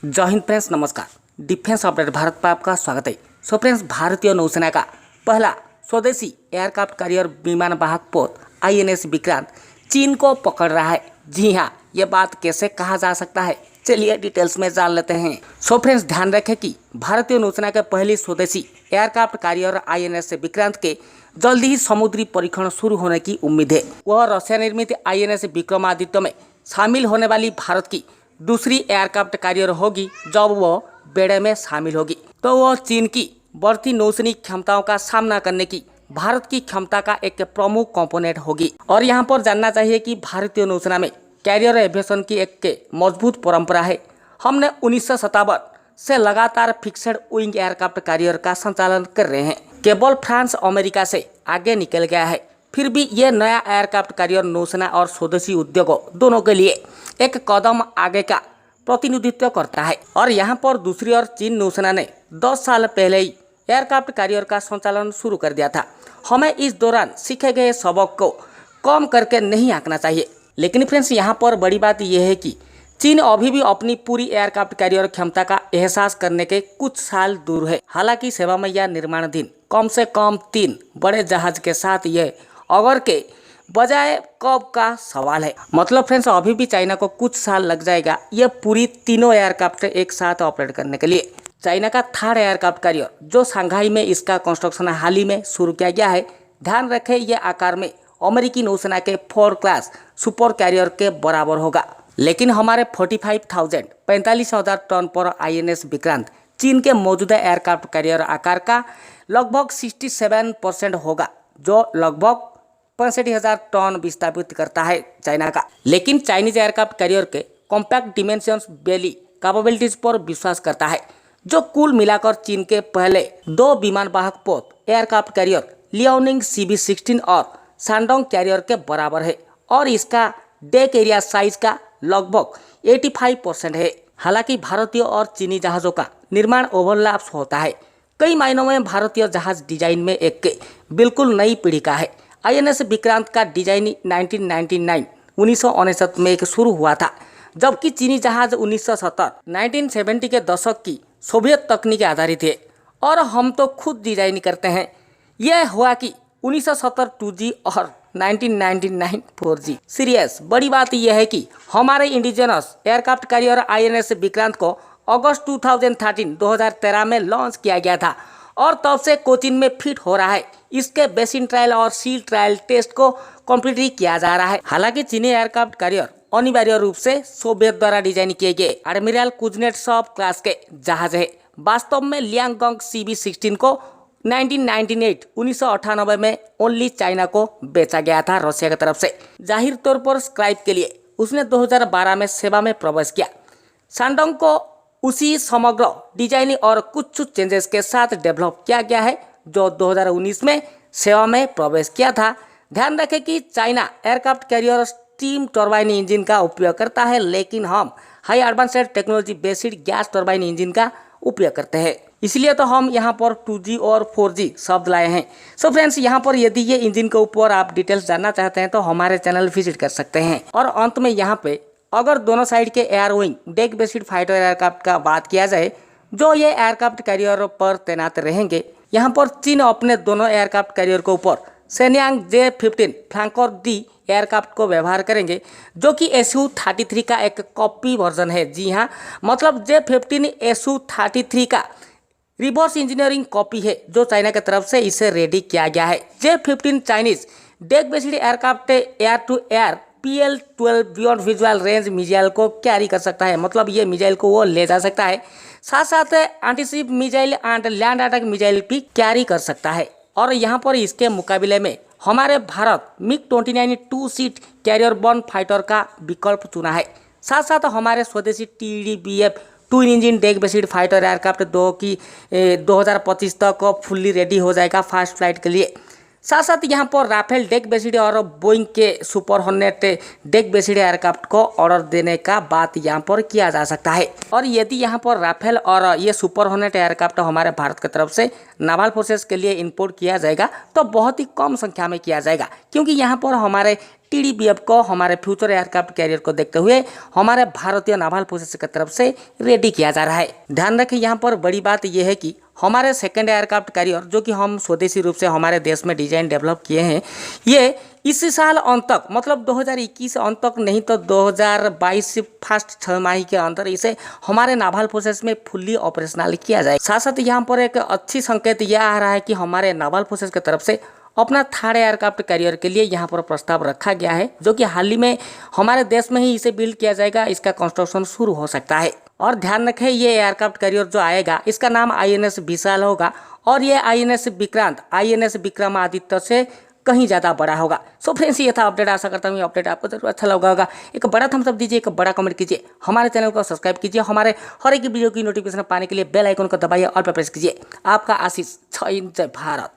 जय हिंद फ्रेंड्स, नमस्कार। Defence update Bharat पर आपका स्वागत है। सो फ्रेंड्स, भारतीय नौसेना का पहला स्वदेशी एयरक्राफ्ट कैरियर विमान वाहक पोत INS विक्रांत चीन को पकड़ रहा है। जी हाँ, ये बात कैसे कहा जा सकता है, चलिए डिटेल्स में जान लेते हैं। सो फ्रेंड्स, ध्यान रखें कि भारतीय नौसेना के पहली स्वदेशी एयरक्राफ्ट कैरियर INS विक्रांत के जल्दी ही समुद्री परीक्षण शुरू होने की उम्मीद है। वह रशिया निर्मित INS विक्रमादित्य में शामिल होने वाली भारत की दूसरी एयरक्राफ्ट कैरियर होगी। जब वह बेड़े में शामिल होगी तो वह चीन की बढ़ती नौसैनिक क्षमताओं का सामना करने की भारत की क्षमता का एक प्रमुख कंपोनेंट होगी। और यहाँ पर जानना चाहिए कि भारतीय नौसेना में कैरियर एविएशन की एक मजबूत परंपरा है। हमने 1957 से लगातार फिक्स्ड विंग एयरक्राफ्ट कैरियर का संचालन कर रहे हैं। केवल फ्रांस अमेरिका से आगे निकल गया है। फिर भी यह नया एयरक्राफ्ट कैरियर नौसेना और स्वदेशी उद्योगों दोनों के लिए एक कदम आगे का प्रतिनिधित्व करता है। और यहाँ पर दूसरी ओर चीन नौसेना ने 10 साल पहले ही एयरक्राफ्ट कैरियर का संचालन शुरू कर दिया था। हमें इस दौरान सीखे गए सबक को कम करके नहीं आंकना चाहिए। लेकिन फ्रेंड्स, यहाँ पर बड़ी बात यह है कि चीन अभी भी अपनी पूरी एयरक्राफ्ट कैरियर क्षमता का एहसास करने के कुछ साल दूर है। हालांकि सेवा में या निर्माणाधीन कम से कम 3 बड़े जहाज के साथ यह अगर के बजाय कब का सवाल है। मतलब फ्रेंड्स, अभी भी चाइना को कुछ साल लग जाएगा ये पूरी तीनों एयरक्राफ्ट एक साथ ऑपरेट करने के लिए। चाइना का थर्ड एयरक्राफ्ट कैरियर जो शंघाई में इसका कंस्ट्रक्शन हाल ही में शुरू किया गया है। ध्यान रखें, यह आकार में अमेरिकी नौसेना के 4 क्लास सुपर कैरियर के बराबर होगा। लेकिन हमारे 45,000 टन पर INS विक्रांत चीन के मौजूदा एयरक्राफ्ट कैरियर आकार का लगभग 67% होगा, जो लगभग 65,000 टन विस्थापित करता है चाइना का। लेकिन चाइनीज एयरक्राफ्ट कैरियर के कॉम्पैक्ट डिमेंशंस बेली कैपेबिलिटीज पर विश्वास करता है, जो कुल मिलाकर चीन के पहले 2 विमान वाहक पोत एयरक्राफ्ट कैरियर लियाओनिंग CB-16 और शानडोंग कैरियर के बराबर है। और इसका डेक एरिया साइज का लगभग 85% है। हालांकि भारतीय और चीनी जहाज़ों का निर्माण ओवरलैप्स होता है। कई मायनों में भारतीय जहाज डिजाइन में एक बिल्कुल नई पीढ़ी का है। INS विक्रांत का डिजाइन 1969 में शुरू हुआ था, जबकि चीनी जहाज 1970 के दशक की सोवियत तकनीक आधारित है। और हम तो खुद डिजाइन करते हैं। यह हुआ कि 1970 2G और 1999 4G सीरीज। बड़ी बात यह है कि हमारे indigenous aircraft carrier INS Vikrant को अगस्त 2013 में लॉन्च किया गया था और तब से कोचिन में फिट हो रहा है। इसके बेसिन ट्रायल और सील ट्रायल टेस्ट को कम्प्लीटली किया जा रहा है। हालांकि चीनी एयरक्राफ्ट कैरियर अनिवार्य रूप से सोवियत द्वारा डिजाइन किए गए एडमिरल कुजनेट्सोव क्लास के जहाज है। वास्तव में लियांगोंग CB-16 को 1998 में ओनली चाइना को बेचा गया था रशिया की तरफ से। जाहिर तौर पर स्क्राइप के लिए उसने 2012 में सेवा में प्रवेश किया। शानडोंग को उसी समग्र डिजाइन और कुछ चेंजेस के साथ डेवलप किया गया है, जो 2019 में सेवा में प्रवेश किया था। ध्यान रखें कि China aircraft carrier steam turbine engine का उपयोग करता है, लेकिन हम high advanced technology based gas turbine engine का उपयोग करते हैं। इसलिए तो हम यहाँ पर 2G और 4G शब्द लाए हैं। सो फ्रेंड्स, यहाँ पर यदि ये इंजन के ऊपर आप डिटेल्स जानना चाहते हैं तो हमारे चैनल विजिट कर सकते हैं। और अंत में यहाँ पे अगर दोनों साइड के air wing deck based fighter aircraft का बात किया जाए, जो ये एयरक्राफ्ट कैरियर पर तैनात रहेंगे, यहाँ पर चीन अपने दोनों एयरक्राफ्ट कैरियर के ऊपर शेन्यांग J-15 फ्लैंकर D एयरक्राफ्ट को व्यवहार करेंगे, जो कि Su-33 का एक कॉपी वर्जन है। जी हाँ, मतलब J-15 Su-33 का रिवर्स इंजीनियरिंग कॉपी है, जो चाइना की तरफ से इसे रेडी किया गया है। J-15 Chinese deck based aircraft air to air PL-12 beyond visual range missile को कैरी कर सकता है। मतलब ये मिसाइल को वो ले जा सकता है, साथ साथ antiship missile and land attack missile भी कैरी कर सकता है। और यहाँ पर इसके मुकाबले में हमारे Bharat MiG-29 2 seat carrier born fighter का विकल्प चुना है। साथ साथ हमारे स्वदेशी TDBF twin engine deck based fighter aircraft 2025 तक फुल्ली रेडी हो जाएगा फास्ट फ्लाइट के लिए। साथ साथ यहाँ पर राफेल डेक बेस्ड और बोइंग के super hornet deck based aircraft को ऑर्डर देने का बात यहाँ पर किया जा सकता है। और यदि यहाँ पर राफेल और ये सुपर हॉर्नेट एयरक्राफ्ट हमारे भारत की तरफ से नावल फोर्सेस के लिए इंपोर्ट किया जाएगा तो बहुत ही कम संख्या में किया जाएगा, क्योंकि यहाँ पर हमारे TDBF को हमारे फ्यूचर एयरक्राफ्ट कैरियर को देखते हुए हमारे भारतीय नाval फोर्सेस की तरफ से रेडी किया जा रहा है। ध्यान रखें, यहाँ पर बड़ी बात यह है कि हमारे सेकेंड एयरक्राफ्ट कैरियर जो कि हम स्वदेशी रूप से हमारे देश में डिजाइन डेवलप किए हैं, ये इसी साल अंत तक, मतलब 2021 अंत तक नहीं तो 2022 फर्स्ट 6 माह के अंदर इसे हमारे नाval फोर्सेस में फुल्ली ऑपरेशनल किया जाए। साथ साथ यहाँ पर एक अच्छी संकेत यह आ रहा है कि हमारे नाval फोर्सेस की तरफ से अपना थर्ड एयरक्राफ्ट कैरियर के लिए यहाँ पर प्रस्ताव रखा गया है, जो कि हाल ही में हमारे देश में ही इसे बिल्ड किया जाएगा। इसका कंस्ट्रक्शन शुरू हो सकता है। और ध्यान रखें, ये एयरक्राफ्ट कैरियर जो आएगा इसका नाम INS विशाल होगा और ये INS विक्रांत INS विक्रमादित्य से कहीं ज़्यादा बड़ा होगा। सो फ्रेंड्स, ये था अपडेट। आशा करता हूँ ये अपडेट आपको जरूर अच्छा लगा होगा। एक बड़ा थम्स अप दीजिए, एक बड़ा कमेंट कीजिए, हमारे चैनल को सब्सक्राइब कीजिए, हमारे हर एक वीडियो की नोटिफिकेशन पाने के लिए बेल आइकन को दबाइए और प्रेस कीजिए। आपका आशीष। जय हिंद, जय भारत।